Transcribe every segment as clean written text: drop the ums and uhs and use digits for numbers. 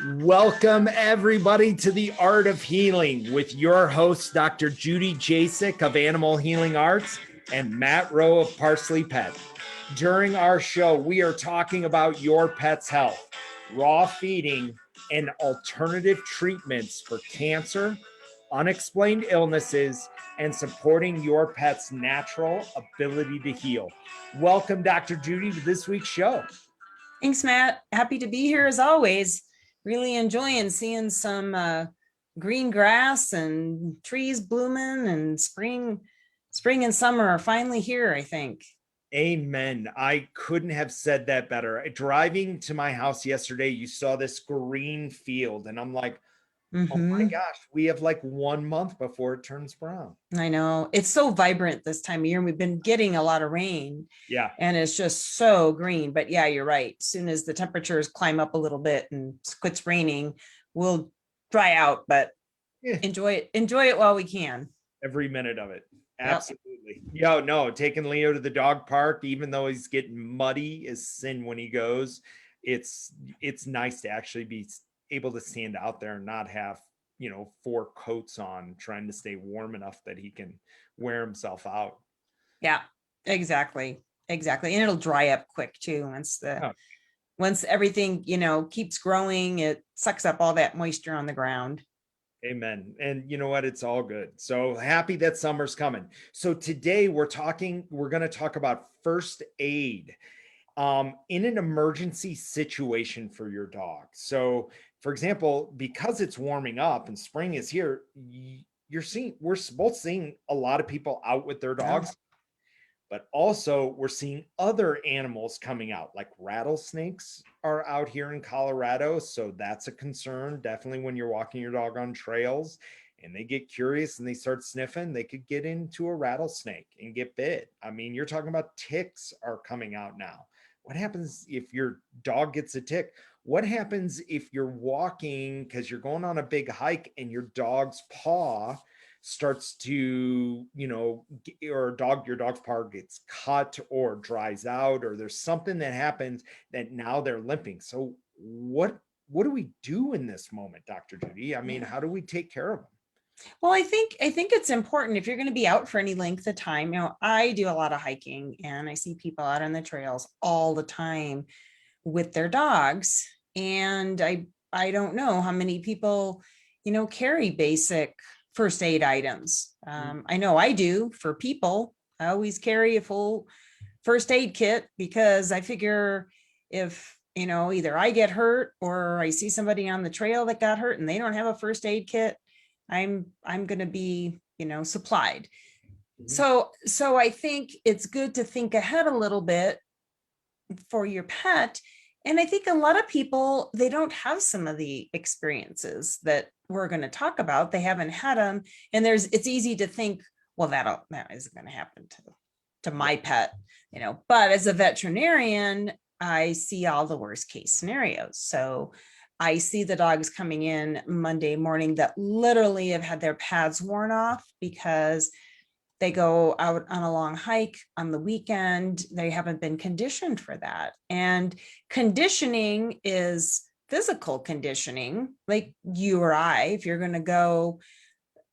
Welcome, everybody, to the Art of Healing with your hosts, Dr. Judy Jasek of Animal Healing Arts and Matt Rowe of ParsleyPet. During our show, we are talking about your pet's health, raw feeding, and alternative treatments for cancer, unexplained illnesses, and supporting your pet's natural ability to heal. Welcome, Dr. Judy, to this week's show. Thanks, Matt. Happy to be here as always. Really enjoying seeing some green grass and trees blooming, and spring and summer are finally here, I think. Amen. I couldn't have said that better. Driving to my house yesterday, you saw this green field, and I'm like, oh my gosh, we have like 1 month before it turns brown. I know. It's so vibrant this time of year, and we've been getting a lot of rain. Yeah. And it's just so green. But yeah, you're right. As soon as the temperatures climb up a little bit and quits raining, we'll dry out, but enjoy it while we can. Every minute of it. Absolutely. Yo, no, taking Leo to the dog park, even though he's getting muddy as sin when he goes, it's nice to actually be able to stand out there and not have, 4 coats on, trying to stay warm enough that he can wear himself out. Yeah, exactly. And it'll dry up quick too. Once everything, keeps growing, it sucks up all that moisture on the ground. Amen. And you know what? It's all good. So happy that summer's coming. So today we're going to talk about first aid in an emergency situation for your dog. So for example, because it's warming up and spring is here, we're both seeing a lot of people out with their dogs, but also we're seeing other animals coming out, like rattlesnakes are out here in Colorado. So that's a concern. Definitely when you're walking your dog on trails and they get curious and they start sniffing, they could get into a rattlesnake and get bit. I mean, you're talking about ticks are coming out now. What happens if your dog gets a tick? What happens if you're walking because you're going on a big hike and your dog's paw starts to, your dog's paw gets cut or dries out, or there's something that happens that now they're limping. So what do we do in this moment, Dr. Judy? I mean, how do we take care of them? Well, I think it's important if you're going to be out for any length of time. I do a lot of hiking and I see people out on the trails all the time with their dogs. And I don't know how many people, carry basic first aid items. I know I do for people. I always carry a full first aid kit because I figure if, either I get hurt or I see somebody on the trail that got hurt and they don't have a first aid kit, I'm going to be, supplied. So I think it's good to think ahead a little bit for your pet. And I think a lot of people, they don't have some of the experiences that we're going to talk about. They haven't had them. And it's easy to think, well, that isn't going to happen to my pet, but as a veterinarian, I see all the worst case scenarios. So I see the dogs coming in Monday morning that literally have had their pads worn off because they go out on a long hike on the weekend. They haven't been conditioned for that. And conditioning is physical conditioning, like you or I. If you're going to go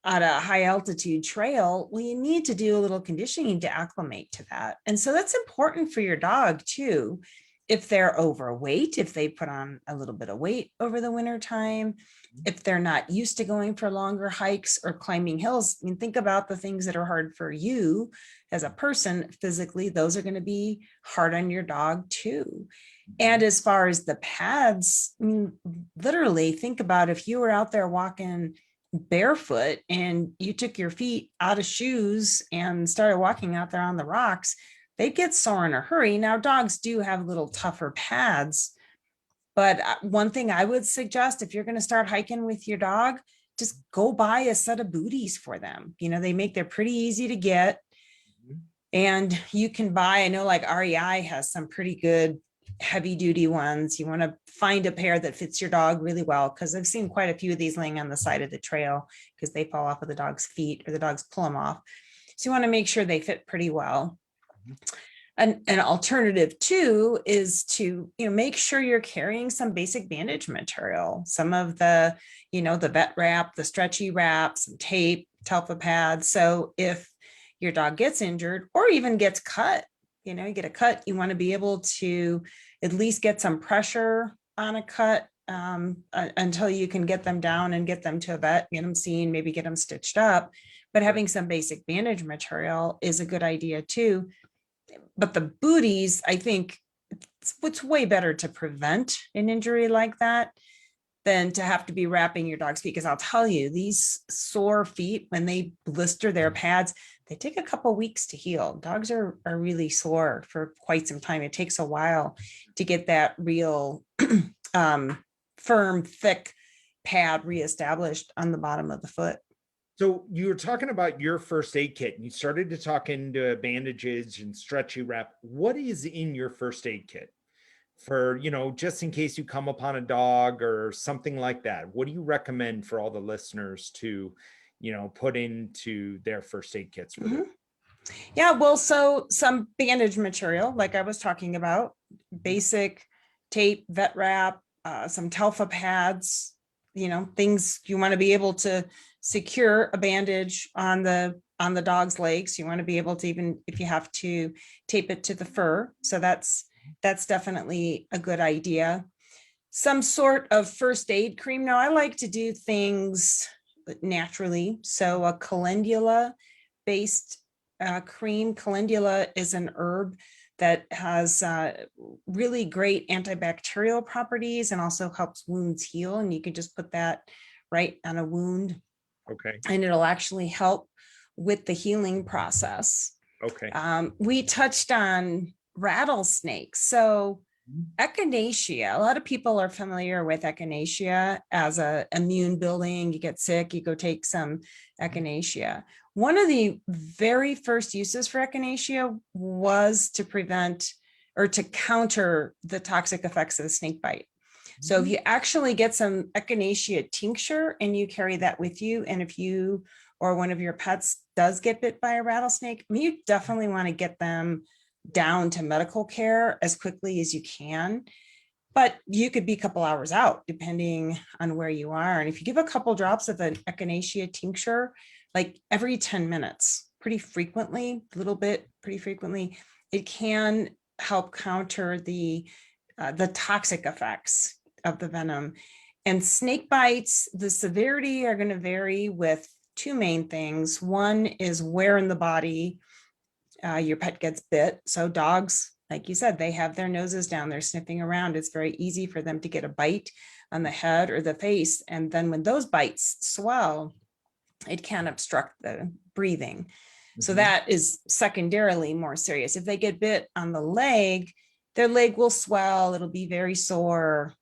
on a high altitude trail, well, you need to do a little conditioning to acclimate to that. And so that's important for your dog too. If they're overweight, if they put on a little bit of weight over the winter time, if they're not used to going for longer hikes or climbing hills, I mean, think about the things that are hard for you as a person physically. Those are going to be hard on your dog too. And as far as the pads, I mean, literally think about if you were out there walking barefoot and you took your feet out of shoes and started walking out there on the rocks, they get sore in a hurry. Now, dogs do have little tougher pads, but one thing I would suggest if you're going to start hiking with your dog, just go buy a set of booties for them. They're pretty easy to get, and you can buy, I know like REI has some pretty good heavy duty ones. You want to find a pair that fits your dog really well, because I've seen quite a few of these laying on the side of the trail because they fall off of the dog's feet or the dogs pull them off. So you want to make sure they fit pretty well. an alternative too is to, make sure you're carrying some basic bandage material, some of the, the vet wrap, the stretchy wrap, some tape, telfa pads. So if your dog gets injured or even gets cut, you get a cut, you want to be able to at least get some pressure on a cut until you can get them down and get them to a vet, get them seen, maybe get them stitched up. But having some basic bandage material is a good idea too. But the booties, I think it's way better to prevent an injury like that than to have to be wrapping your dog's feet. Because I'll tell you, these sore feet, when they blister their pads, they take a couple weeks to heal. Dogs are really sore for quite some time. It takes a while to get that real firm, thick pad reestablished on the bottom of the foot. So you were talking about your first aid kit and you started to talk into bandages and stretchy wrap. What is in your first aid kit for, just in case you come upon a dog or something like that? What do you recommend for all the listeners to, put into their first aid kits for them? Yeah, well, so some bandage material, like I was talking about, basic tape, vet wrap, some telfa pads, things you want to be able to secure a bandage on the dog's legs. You want to be able to, even if you have to, tape it to the fur. So that's definitely a good idea. Some sort of first aid cream. Now I like to do things naturally. So a calendula based cream. Calendula is an herb that has really great antibacterial properties and also helps wounds heal. And you can just put that right on a wound. Okay. And it'll actually help with the healing process. Okay. We touched on rattlesnakes. So echinacea, a lot of people are familiar with echinacea as a immune building. You get sick, you go take some echinacea. One of the very first uses for echinacea was to prevent or to counter the toxic effects of the snake bite. So if you actually get some echinacea tincture and you carry that with you, and if you or one of your pets does get bit by a rattlesnake, you definitely want to get them down to medical care as quickly as you can. But you could be a couple hours out depending on where you are. And if you give a couple drops of an echinacea tincture, like every 10 minutes, pretty frequently, pretty frequently, it can help counter the toxic effects of the venom. And snake bites, the severity are going to vary with two main things. One is where in the body your pet gets bit. So dogs, like you said, they have their noses down, they're sniffing around. It's very easy for them to get a bite on the head or the face. And then when those bites swell, it can obstruct the breathing. So that is secondarily more serious. If they get bit on the leg, their leg will swell, it'll be very sore,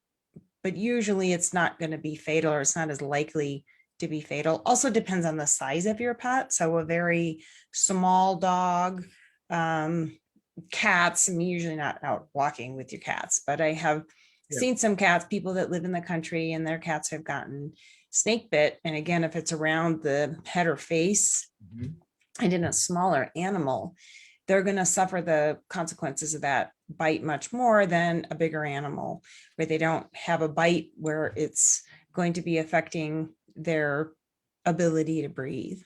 but usually it's not going to be fatal, or it's not as likely to be fatal. Also depends on the size of your pet. So a very small dog, cats, I'm usually not out walking with your cats, but I have seen some cats, people that live in the country and their cats have gotten snake bit. And again, if it's around the head or face and in a smaller animal, they're going to suffer the consequences of that bite much more than a bigger animal where they don't have a bite where it's going to be affecting their ability to breathe.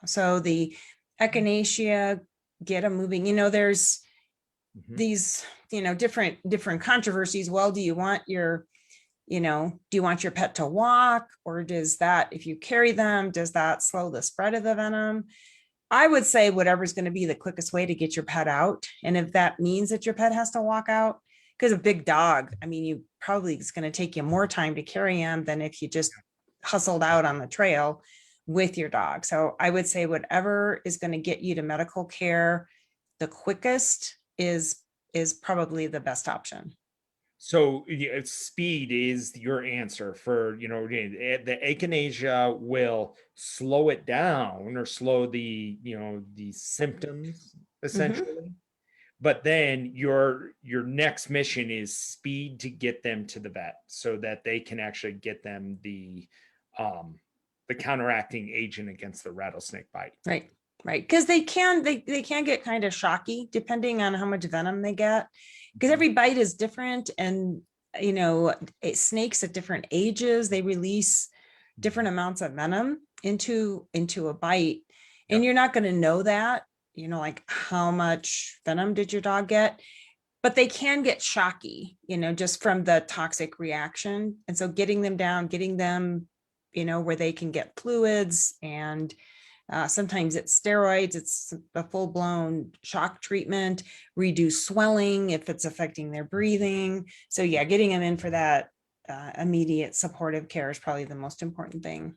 So the echinacea, get them moving. There's these, different controversies. Well, do you want your pet to walk, or does that, if you carry them, does that slow the spread of the venom? I would say whatever's going to be the quickest way to get your pet out. And if that means that your pet has to walk out, because a big dog, you probably, it's going to take you more time to carry him than if you just hustled out on the trail with your dog. So I would say whatever is going to get you to medical care the quickest is probably the best option. So speed is your answer for, the echinacea will slow it down or slow the, the symptoms essentially. But then your next mission is speed to get them to the vet so that they can actually get them the counteracting agent against the rattlesnake bite. Right. Right. Because they can get kind of shocky depending on how much venom they get. Because every bite is different. And snakes at different ages, they release different amounts of venom into a bite. And Yep. you're not going to know that, like how much venom did your dog get, but they can get shocky, just from the toxic reaction. And so getting them down, getting them, where they can get fluids, and sometimes it's steroids, it's a full blown shock treatment, reduce swelling if it's affecting their breathing. So, yeah, getting them in for that immediate supportive care is probably the most important thing.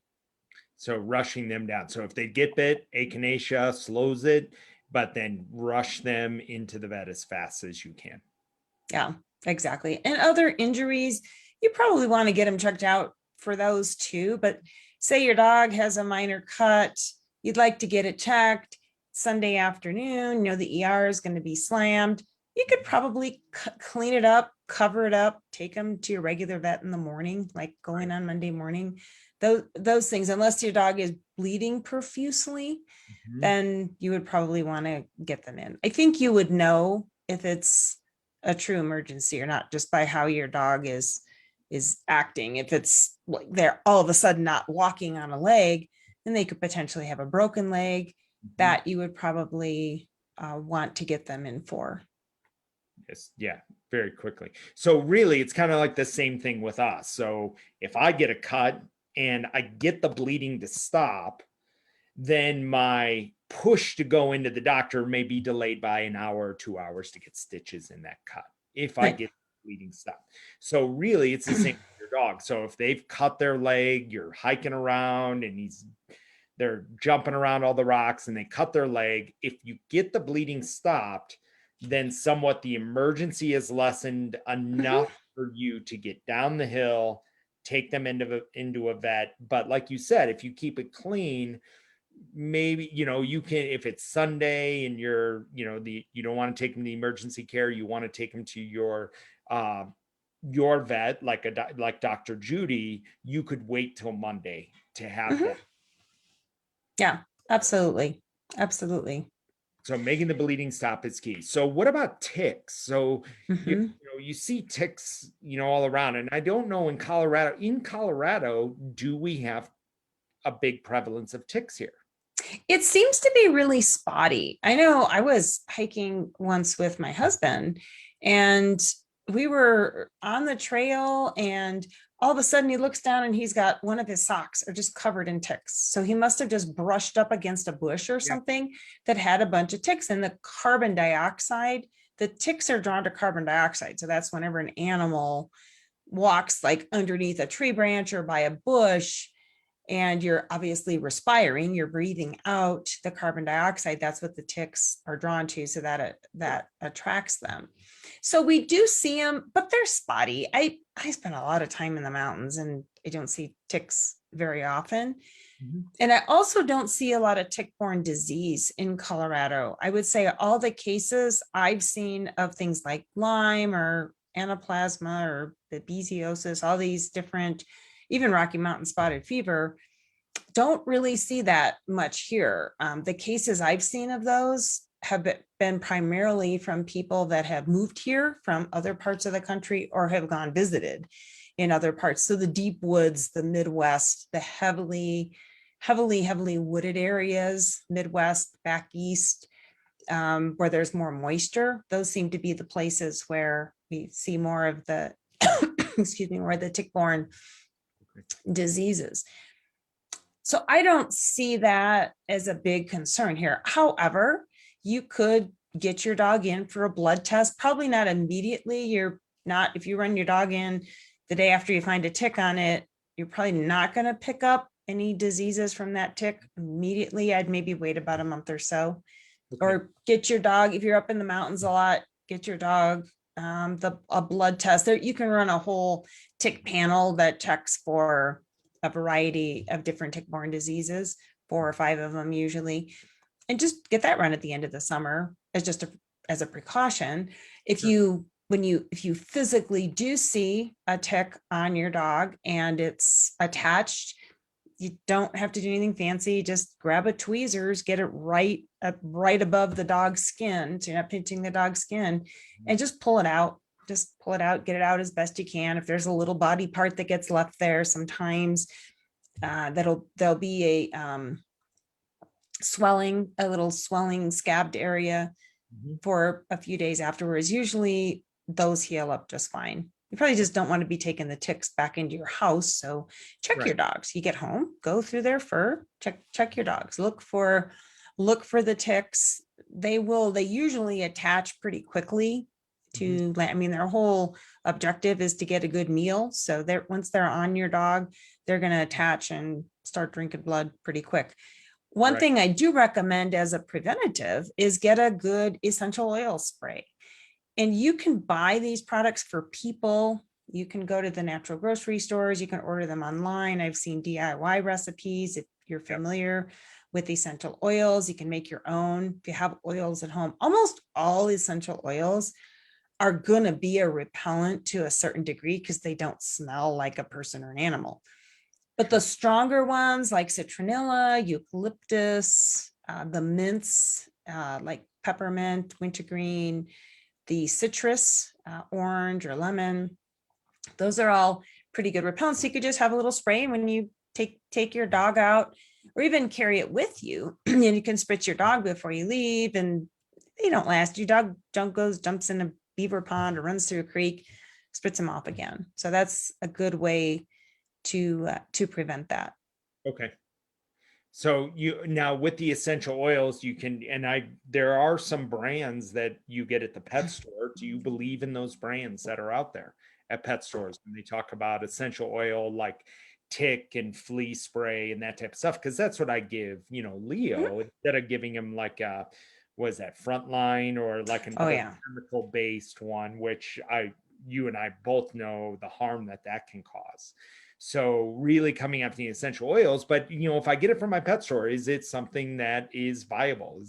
So rushing them down. So if they get bit, echinacea slows it, but then rush them into the vet as fast as you can. Yeah, exactly. And other injuries, you probably want to get them checked out for those too. But say your dog has a minor cut, you'd like to get it checked Sunday afternoon, the ER is going to be slammed. You could probably clean it up, cover it up, take them to your regular vet in the morning, like going on Monday morning. Those things, unless your dog is bleeding profusely, Mhm. then you would probably want to get them in. I think you would know if it's a true emergency or not, just by how your dog is acting. If it's like they're all of a sudden not walking on a leg, then they could potentially have a broken leg Mhm. that you would probably want to get them in for. Yes, yeah, very quickly. So really, it's kind of like the same thing with us. So if I get a cut and I get the bleeding to stop, then my push to go into the doctor may be delayed by an hour or 2 hours to get stitches in that cut if I Right. get bleeding stopped. So really, it's the same with your dog. So if they've cut their leg, you're hiking around and they're jumping around all the rocks and they cut their leg. If you get the bleeding stopped, then somewhat the emergency is lessened Mhm. enough for you to get down the hill, take them into a vet. But like you said, if you keep it clean, maybe you can, if it's Sunday and you're you don't want to take them to the emergency care, you want to take them to uh your vet, like Dr. Judy, you could wait till Monday to have Mhm. that. Yeah, absolutely. Absolutely. So making the bleeding stop is key. So what about ticks? So Mhm. you see ticks, all around. And I don't know, in Colorado, do we have a big prevalence of ticks here? It seems to be really spotty. I know I was hiking once with my husband, and we were on the trail, and all of a sudden he looks down and he's got one of his socks are just covered in ticks. So he must have just brushed up against a bush or Yeah. something that had a bunch of ticks. And the carbon dioxide, the ticks are drawn to carbon dioxide. So that's whenever an animal walks like underneath a tree branch or by a bush, and you're obviously respiring, you're breathing out the carbon dioxide. That's what the ticks are drawn to, so that attracts them. So we do see them, but they're spotty. I spend a lot of time in the mountains, and I don't see ticks very often. Mhm. And I also don't see a lot of tick-borne disease in Colorado. I would say all the cases I've seen of things like Lyme or anaplasma or babesiosis, all these different, even Rocky Mountain spotted fever, don't really see that much here. The cases I've seen of those have been primarily from people that have moved here from other parts of the country or have gone visited in other parts. So the deep woods, the Midwest, the heavily wooded areas, Midwest, back east, where there's more moisture, those seem to be the places where we see more of the, excuse me, where the tick-borne diseases. So I don't see that as a big concern here. However, you could get your dog in for a blood test, probably not immediately. You're not, if you run your dog in the day after you find a tick on it, you're probably not going to pick up any diseases from that tick immediately. I'd maybe wait about a month or so, Okay. or get your dog, if you're up in the mountains a lot, get your dog a blood test. There, you can run a whole tick panel that checks for a variety of different tick-borne diseases, 4 or 5 of them usually, and just get that run at the end of the summer as just as a precaution. If Sure. you if you physically do see a tick on your dog and it's attached, you don't have to do anything fancy. Just grab a tweezers, get it right up, right above the dog's skin, so you're not pinching the dog's skin, and just pull it out. Just pull it out, get it out as best you can. If there's a little body part that gets left there, sometimes there'll be a swelling, a little swelling scabbed area for a few days afterwards. Usually those heal up just fine. You probably just don't want to be taking the ticks back into your house. So check your dogs. You get home, go through their fur, check your dogs. Look for the ticks. They usually attach pretty quickly to, I mean, their whole objective is to get a good meal. So once they're on your dog, they're going to attach and start drinking blood pretty quick. One thing I do recommend as a preventative is get a good essential oil spray. And you can buy these products for people. You can go to the natural grocery stores. You can order them online. I've seen DIY recipes. If you're familiar with essential oils, you can make your own. If you have oils at home, almost all essential oils are going to be a repellent to a certain degree because they don't smell like a person or an animal. But the stronger ones like citronella, eucalyptus, the mints like peppermint, wintergreen, the citrus, orange or lemon, those are all pretty good repellents. So you could just have a little spray when you take your dog out, or even carry it with you, and you can spritz your dog before you leave, and they don't last. Your dog jumps in a beaver pond or runs through a creek, spritz them off again. So that's a good way to prevent that. Okay. So now with the essential oils, you can, there are some brands that you get at the pet store. Do you believe in those brands that are out there at pet stores when they talk about essential oil like tick and flea spray and that type of stuff? Because that's what I give, Leo, instead of giving him like was that Frontline or like another chemical based one, which you and I both know the harm that can cause. So really coming after the essential oils, but if I get it from my pet store, is it something that is viable?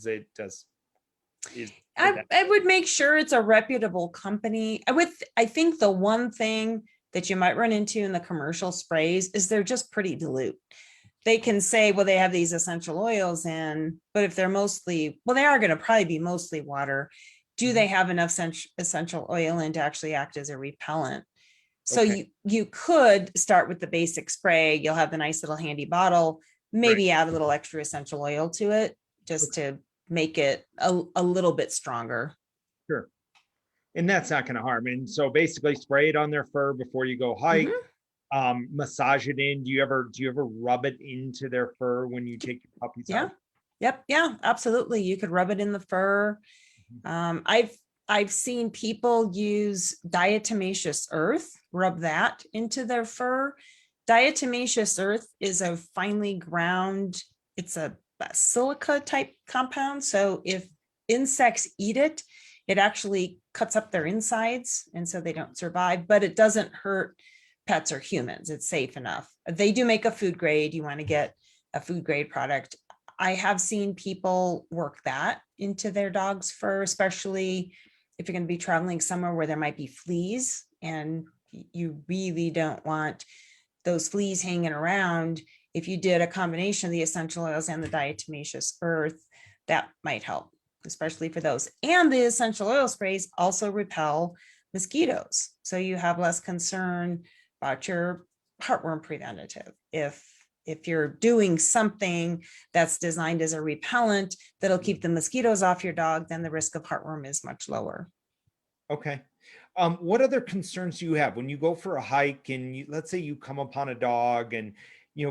I would make sure it's a reputable company. I think the one thing that you might run into in the commercial sprays is they're just pretty dilute. They can say, well, they have these essential oils in, but if they're they are going to probably be mostly water. Do they have enough essential oil in to actually act as a repellent? So you could start with the basic spray. You'll have the nice little handy bottle, maybe add a little extra essential oil to it just to make it a little bit stronger. Sure. And that's not going to harm. And so basically spray it on their fur before you go hike, massage it in. Do you ever rub it into their fur when you take your puppies out? Yep. Yeah, absolutely. You could rub it in the fur. I've seen people use diatomaceous earth, rub that into their fur. Diatomaceous earth is a finely ground, it's a silica type compound. So if insects eat it, it actually cuts up their insides, and so they don't survive, but it doesn't hurt pets or humans. It's safe enough. They do make a food grade. You want to get a food grade product. I have seen people work that into their dog's fur, especially if you're going to be traveling somewhere where there might be fleas and you really don't want those fleas hanging around. If you did a combination of the essential oils and the diatomaceous earth, that might help, especially for those. And the essential oil sprays also repel mosquitoes. So you have less concern about your heartworm preventative. If you're doing something that's designed as a repellent that'll keep the mosquitoes off your dog, then the risk of heartworm is much lower. Okay. What other concerns do you have when you go for a hike and let's say you come upon a dog and,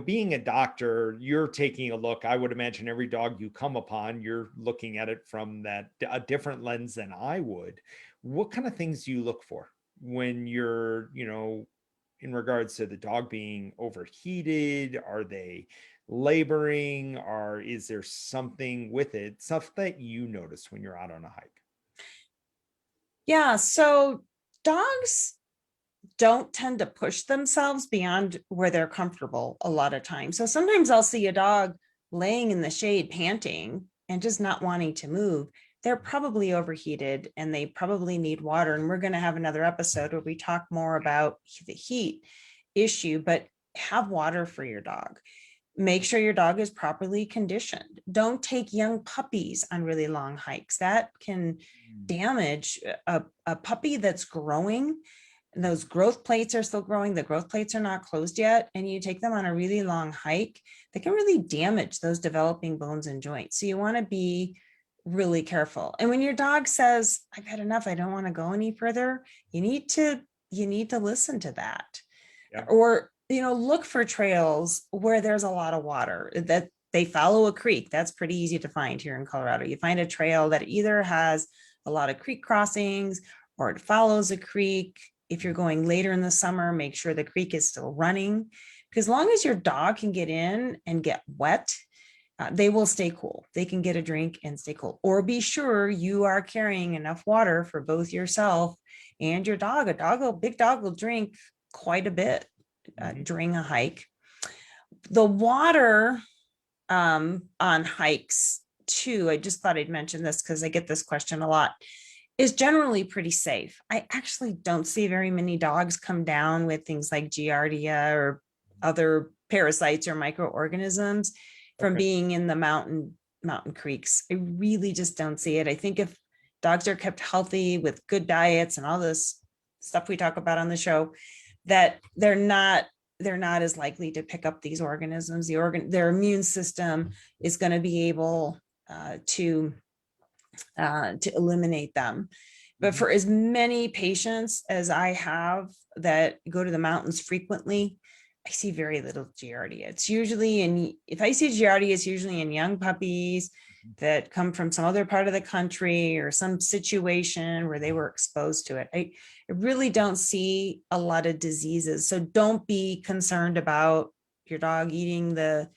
being a doctor, you're taking a look. I would imagine every dog you come upon, you're looking at it from a different lens than I would. What kind of things do you look for when you're, in regards to the dog being overheated? Are they laboring, or is there something with it, stuff that you notice when you're out on a hike? Yeah, so dogs don't tend to push themselves beyond where they're comfortable a lot of times. So sometimes I'll see a dog laying in the shade panting and just not wanting to move. They're probably overheated and they probably need water. And we're going to have another episode where we talk more about the heat issue, but have water for your dog. Make sure your dog is properly conditioned. Don't take young puppies on really long hikes. That can damage a puppy that's growing. Those growth plates are still growing. The growth plates are not closed yet. And you take them on a really long hike, they can really damage those developing bones and joints. So you want to be really careful. And when your dog says, I've had enough, I don't want to go any further, you need to listen to that. Yeah. Or, look for trails where there's a lot of water, that they follow a creek. That's pretty easy to find here in Colorado. You find a trail that either has a lot of creek crossings or it follows a creek. If you're going later in the summer, make sure the creek is still running, because as long as your dog can get in and get wet, they will stay cool. They can get a drink and stay cool. Or be sure you are carrying enough water for both yourself and your dog. A big dog will drink quite a bit during a hike. The water on hikes too, I just thought I'd mention this because I get this question a lot, is generally pretty safe. I actually don't see very many dogs come down with things like giardia or other parasites or microorganisms from being in the mountain creeks. I really just don't see it. I think if dogs are kept healthy with good diets and all this stuff we talk about on the show, that they're not as likely to pick up these organisms. Their immune system is going to be able to eliminate them. But for as many patients as I have that go to the mountains frequently, I see very little giardia. It's usually if I see giardia, it's usually in young puppies that come from some other part of the country or some situation where they were exposed to it. I really don't see a lot of diseases. So don't be concerned about your dog eating the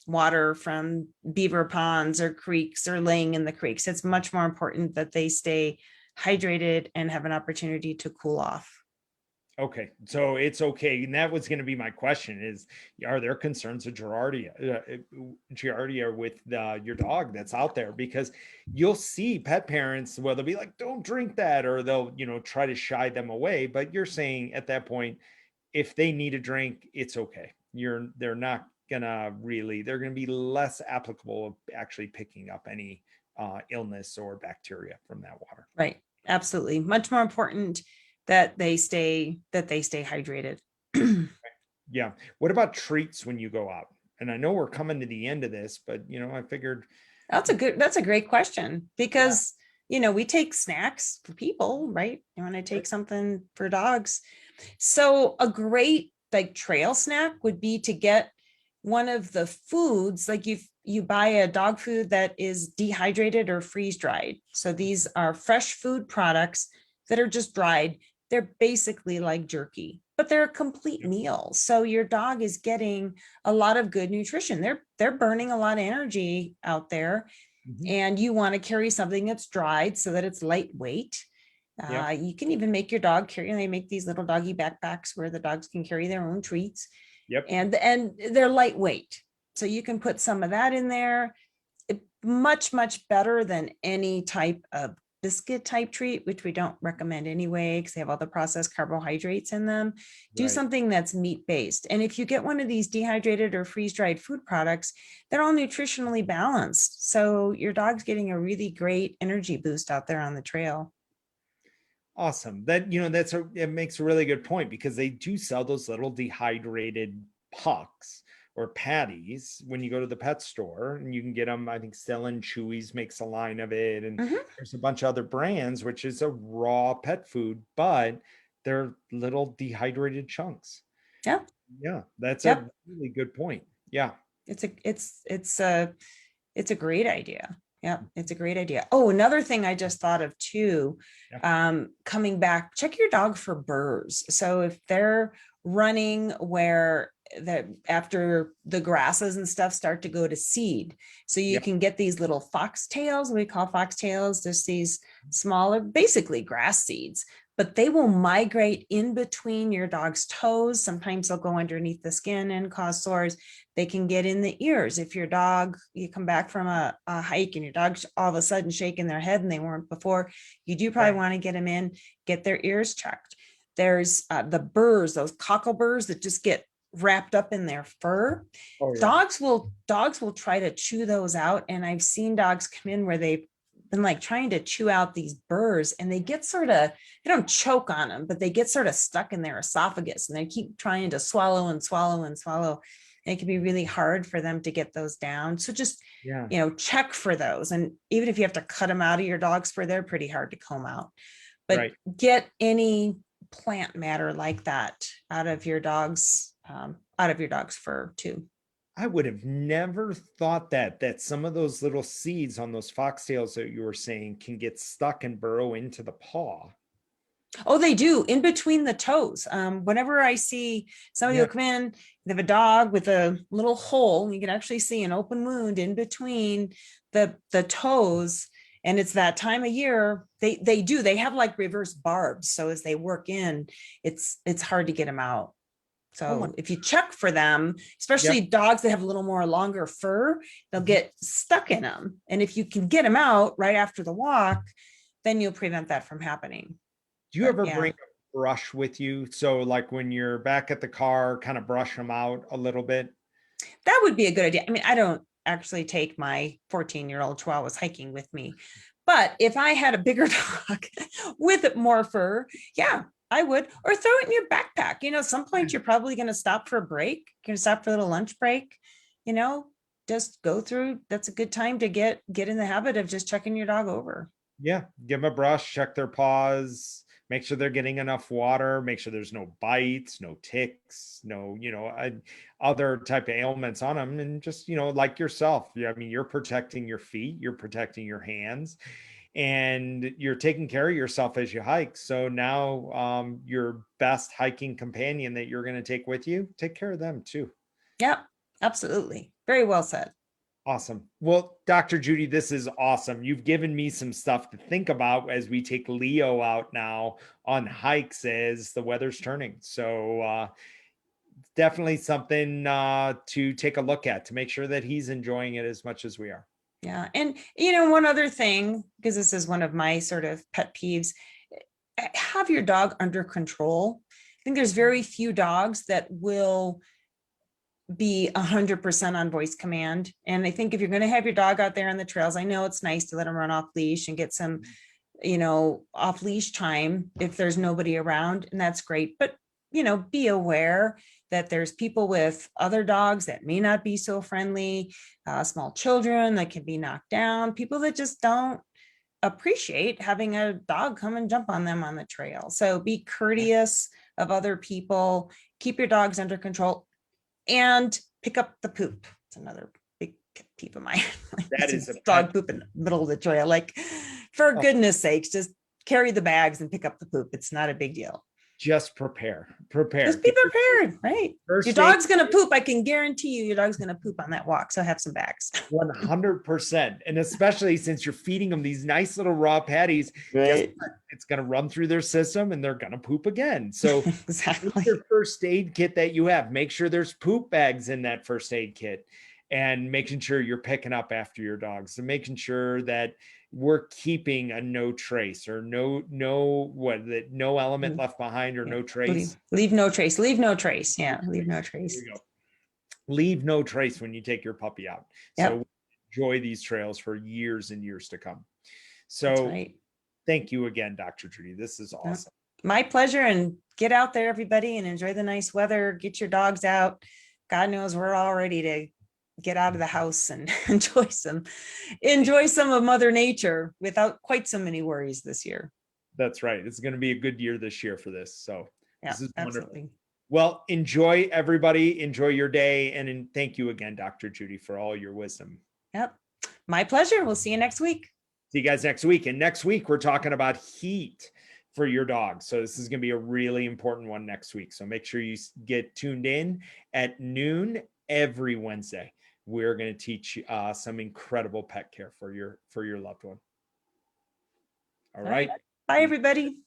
water from beaver ponds or creeks or laying in the creeks. It's much more important that they stay hydrated and have an opportunity to cool off. Okay, so it's okay. And that was going to be my question is, are there concerns of giardia with your dog that's out there? Because you'll see pet parents, well, they'll be like, don't drink that, or they'll, try to shy them away. But you're saying at that point, if they need a drink, it's okay. They're not gonna really, they're gonna be less applicable of actually picking up any illness or bacteria from that water. Right. Absolutely. Much more important that they stay hydrated. Yeah. What about treats when you go out? And I know we're coming to the end of this, but I figured That's a great question, because we take snacks for people, right? You want to take something for dogs. So a great trail snack would be to get one of the foods, like you buy a dog food that is dehydrated or freeze dried. So these are fresh food products that are just dried. They're basically like jerky, but they're a complete meal. So your dog is getting a lot of good nutrition. They're burning a lot of energy out there. And you want to carry something that's dried so that it's lightweight. You can even make your dog carry, they make these little doggy backpacks where the dogs can carry their own treats. Yep. And they're lightweight. So you can put some of that in there. Much, much better than any type of biscuit type treat, which we don't recommend anyway, because they have all the processed carbohydrates in them. Do something that's meat based. And if you get one of these dehydrated or freeze dried food products, they're all nutritionally balanced. So your dog's getting a really great energy boost out there on the trail. Awesome. That, it makes a really good point, because they do sell those little dehydrated pucks or patties when you go to the pet store, and you can get them. I think Stellan Chewy's makes a line of it, and there's a bunch of other brands, which is a raw pet food, but they're little dehydrated chunks. Yeah, that's a really good point. Yeah, it's a great idea. Yeah, it's a great idea. Oh, another thing I just thought of too, coming back, check your dog for burrs. So if they're running where after the grasses and stuff start to go to seed, so you can get these little foxtails, we call foxtails, just these smaller, basically grass seeds, but they will migrate in between your dog's toes. Sometimes they'll go underneath the skin and cause sores. They can get in the ears. If you come back from a hike and your dog's all of a sudden shaking their head and they weren't before, you do probably want to get them in, get their ears checked. There's the burrs, those cockle burrs that just get wrapped up in their fur. Oh yeah. Dogs will try to chew those out. And I've seen dogs come in where they've been like trying to chew out these burrs, and they get sort of, they don't choke on them, but they get sort of stuck in their esophagus, and they keep trying to swallow and swallow and swallow. And it can be really hard for them to get those down. So just, Yeah. check for those. And even if you have to cut them out of your dog's fur, they're pretty hard to comb out. But Right. get any plant matter like that out of your dog's fur too. I would have never thought that some of those little seeds on those foxtails that you were saying can get stuck and burrow into the paw. Oh, they do, in between the toes. Whenever I see somebody Yeah. will come in, they have a dog with a little hole, you can actually see an open wound in between the toes. And it's that time of year, they have like reverse barbs. So as they work in, it's hard to get them out. Oh my. So if you check for them, especially Yep. dogs that have a little more longer fur, they'll Mhm. get stuck in them. And if you can get them out right after the walk, then you'll prevent that from happening. Do you But ever yeah, bring a brush with you? So like when you're back at the car, kind of brush them out a little bit? that would be a good idea. I mean, I don't actually take my 14-year-old Chihuahuas hiking with me, but if I had a bigger dog with more fur, yeah, I would. Or throw it in your backpack. Some point you're probably going to stop for a break. You're going to stop for a little lunch break. You know, just go through. That's a good time to get in the habit of just checking your dog over. Yeah. Give them a brush, check their paws, make sure they're getting enough water, make sure there's no bites, no ticks, no, other type of ailments on them. And just, like yourself, I mean, you're protecting your feet, you're protecting your hands, and you're taking care of yourself as you hike. So now your best hiking companion that you're going to take with you, take care of them too. Yep, absolutely. Very well said. Awesome. Well, Dr. Judy, this is awesome. You've given me some stuff to think about as we take Leo out now on hikes as the weather's turning. So definitely something to take a look at to make sure that he's enjoying it as much as we are. Yeah. And, one other thing, because this is one of my sort of pet peeves, have your dog under control. I think there's very few dogs that will be 100% on voice command. And I think if you're going to have your dog out there on the trails, I know it's nice to let him run off leash and get some, off leash time if there's nobody around, and that's great. But, be aware that there's people with other dogs that may not be so friendly, small children that can be knocked down, people that just don't appreciate having a dog come and jump on them on the trail. So be courteous of other people, keep your dogs under control, and pick up the poop. It's another big pet peeve of mine. That is a dog poop in the middle of the trail. Like, for goodness sakes, just carry the bags and pick up the poop. It's not a big deal. Just prepare. Just be prepared, right? First Your dog's going to poop. I can guarantee you your dog's going to poop on that walk. So have some bags. 100%. And especially since you're feeding them these nice little raw patties, Right. it's going to run through their system and they're going to poop again. So Exactly. your first aid kit that you have, make sure there's poop bags in that first aid kit, and making sure you're picking up after your dogs, and making sure that we're keeping a no trace or no element left behind or no trace. Leave no trace. Leave no trace. Yeah. Leave no trace. There you go. Leave no trace when you take your puppy out. Yep. So enjoy these trails for years and years to come. So That's right. Thank you again, Dr. Judy. This is awesome. My pleasure. And get out there, everybody, and enjoy the nice weather. Get your dogs out. God knows we're all ready to get out of the house and enjoy some of Mother Nature without quite so many worries this year. That's right. It's going to be a good year this year for this. So yeah, this is absolutely. Wonderful. Well, enjoy, everybody. Enjoy your day. And thank you again, Dr. Judy, for all your wisdom. Yep. My pleasure. We'll see you next week. See you guys next week. And next week, we're talking about heat for your dog. So this is going to be a really important one next week. So make sure you get tuned in at noon every Wednesday. We're going to teach some incredible pet care for your loved one. All right. Bye, everybody.